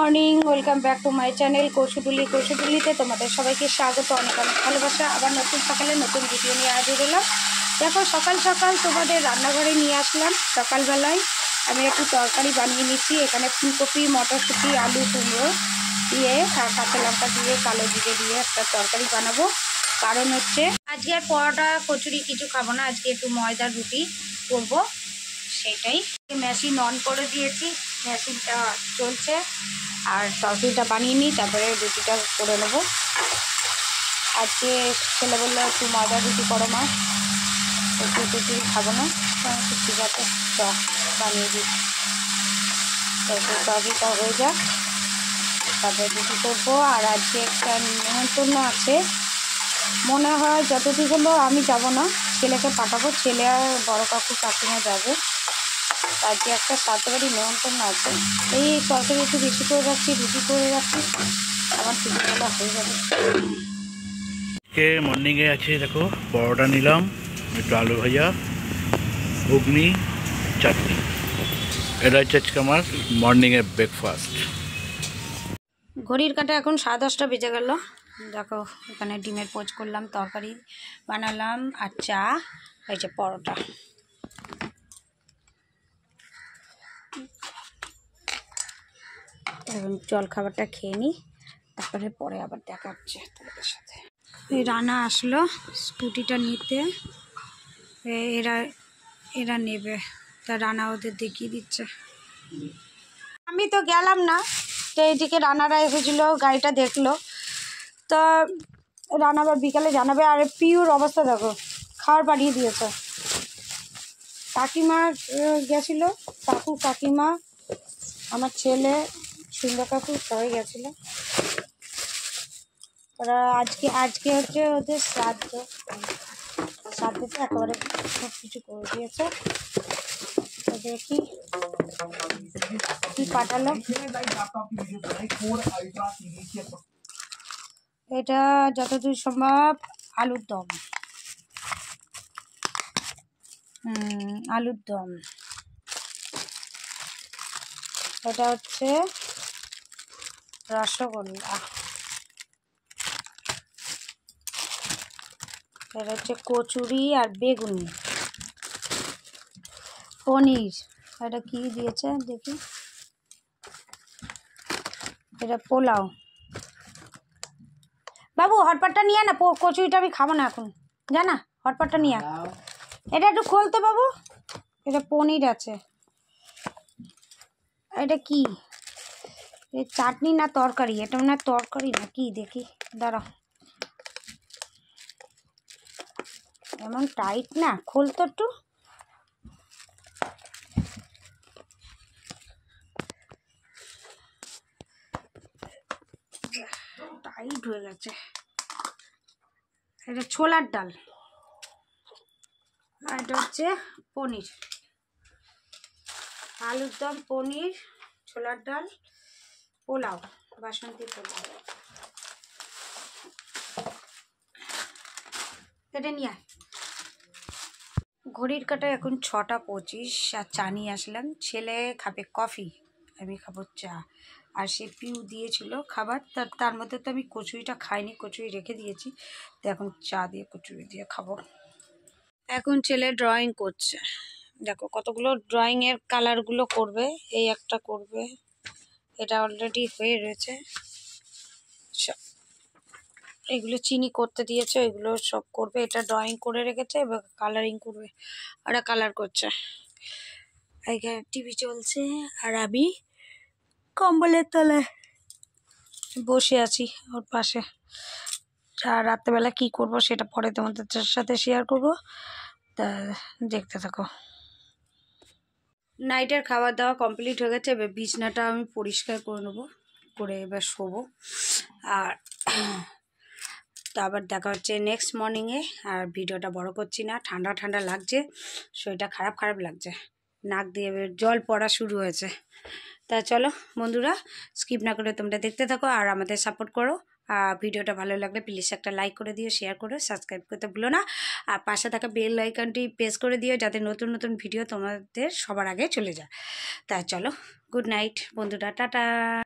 Morning, welcome back to my channel কৌশুটুলিতে তোমাদের সবাইকে স্বাগত, অনেক অনেক ভালোবাসা। আবার নতুন সকালে নতুন ভিডিও নিয়ে হাজির হলাম। দেখো সকাল সকাল তোমাদের রান্নাঘরে নিয়ে আসলাম। সকালবেলায় আমি একটু তরকারি বানিয়ে নিচ্ছি। এখানে ফুলকপি, মটরশুঁটি, আলু, কুমড়ো দিয়ে আর কাঁচা লঙ্কা দিয়ে কালো জিরে দিয়ে একটা তরকারি বানাবো। কারণ হচ্ছে আজকে আর পরোটা কচুরি কিছু খাবো না, আজকে একটু ময়দার রুটি করবো, সেটাই। মেশিন অন করে দিয়েছি, মেশিনটা চলছে। আর তরকারিটা বানিয়ে নিই, তারপরে রুটিটা করে নেবো। আজকে ছেলে বললো একটু ময়দার রুটি করো মা, একটু রুটি খাবো না। ঠিক আছে, চপ বানিয়ে দিই। তারপরে তরকারিটা হয়ে যাক, তারপরে রুটি করবো। আর আজকে একটা নিমন্ত্রণ আছে, মনে হয় যতটুকু হলো আমি যাব না, ছেলেকে পাঠাবো। ছেলে আর বড় কাকু কাকিমা যাবে। আজকে একটা সাতবারই নিমন্ত্রণ আছে। এই তরকারি একটু বেশি করে রাখছি, রুটি করে রাখছি, আমার টিফিনটা হয়ে যাবে। মর্নিংয়ে আছে দেখো, পরোটা নিলাম, একটু আলু ভাজা, ঘুগনি, চাটনি। এটা হচ্ছে আজকে আমার মর্নিংয়ের ব্রেকফাস্ট। ঘড়ির কাঁটা এখন 10:30 বেজে গেল। দেখো এখানে ডিমের পোচ করলাম, তরকারি বানালাম, আর চা, এই যে পরোটা। এখন জল খাবারটা খেয়ে নিই, তারপরে পরে আবার দেখা হচ্ছে তোমাদের সাথে। এই রানা আসলো স্কুটিটা নিতে, এরা নেবে, তা রানা ওদের দেখিয়ে দিচ্ছে। আমি তো গেলাম না, তো এইদিকে রানারা এসেছিলো, গাড়িটা দেখলো, তো রানা আবার বিকালে জানাবে। আর পিউর অবস্থা দেখো, খাবার পাঠিয়ে দিয়েছে। কাকিমা গেছিলো, কাকু কাকিমা, আমার ছেলে, সুন্দর কাকু সবাই গেছিলো। ওরা আজকে হচ্ছে ওদের শ্রাদ্ধতে একেবারে সব কিছু করে দিয়েছে। তো দেখি কি পাঠালো। এটা যতদূর সম্ভব আলুর দম, আলুর দম। এটা হচ্ছে রসগোল্লা, এটা হচ্ছে কচুরি আর বেগুনি, পনির। এটা কি দিয়েছে দেখি, এটা পোলাও। বাবু হটপটটা নিয়ে না, কচুরিটা আমি খাবো না এখন, জানা, হটপটটা নিয়ে। এটা একটু খোলতো বাবু। এটা পনির আছে। এটা কি, এই চাটনি না তরকারি? এটা মনে হয় তরকারি না কি, দেখি দাঁড়াও। এমন টাইট না, খোলতো একটু। টাইট হয়ে গেছে। এটা ছোলার ডাল, আর এটা হচ্ছে পনির, আলুর দম, পনির, ছোলার ডাল, পোলাও, বাসন্তী পোলাও। এটা নিয়ে ঘড়ির কাঁটায় এখন 6:25, আর চা নিয়ে আসলাম। ছেলে খাবে কফি, আমি খাবো চা। আর সে পিউ দিয়েছিল খাবার, তার মধ্যে তো আমি কচুরিটা খাইনি, কচুরি রেখে দিয়েছি। তো এখন চা দিয়ে কচুরি দিয়ে খাবো। এখন ছেলে ড্রয়িং করছে, দেখো কতগুলো ড্রয়িংয়ের কালারগুলো করবে। এই একটা করবে, এটা অলরেডি হয়ে রয়েছে। এগুলো চিনি করতে দিয়েছে, এগুলো সব করবে। এটা ড্রয়িং করে রেখেছে, এবার কালারিং করবে। ওরা কালার করছে। এখানে টিভি চলছে, আর আমি কম্বলের তলায় বসে আছি ওর পাশে। আর রাত্রেবেলা কি করব সেটা পরে তোমাদের সাথে শেয়ার করব, তা দেখতে থাকো। নাইটের খাবার দাওয়া কমপ্লিট হয়ে গেছে, এবার বিছনাটা আমি পরিষ্কার করে নেবো, করে এবার শোবো। আর তারপর দেখা হচ্ছে নেক্সট মর্নিংয়ে। আর ভিডিওটা বড় করছি না, ঠান্ডা ঠান্ডা লাগছে, শরীরটা খারাপ লাগছে, নাক দিয়ে জল পড়া শুরু হয়েছে। তা চলো বন্ধুরা, স্কিপ না করে তোমরা দেখতে থাকো আর আমাদের সাপোর্ট করো। আর ভিডিওটা ভালো লাগলে প্লিজ একটা লাইক করে দিও, শেয়ার করো, সাবস্ক্রাইব করতে ভুলো না। আর পাশে থাকা বেল আইকনটি প্রেস করে দিও, যাতে নতুন নতুন ভিডিও তোমাদের সবার আগে চলে যায়। তা চলো, গুড নাইট বন্ধুরা, টাটা।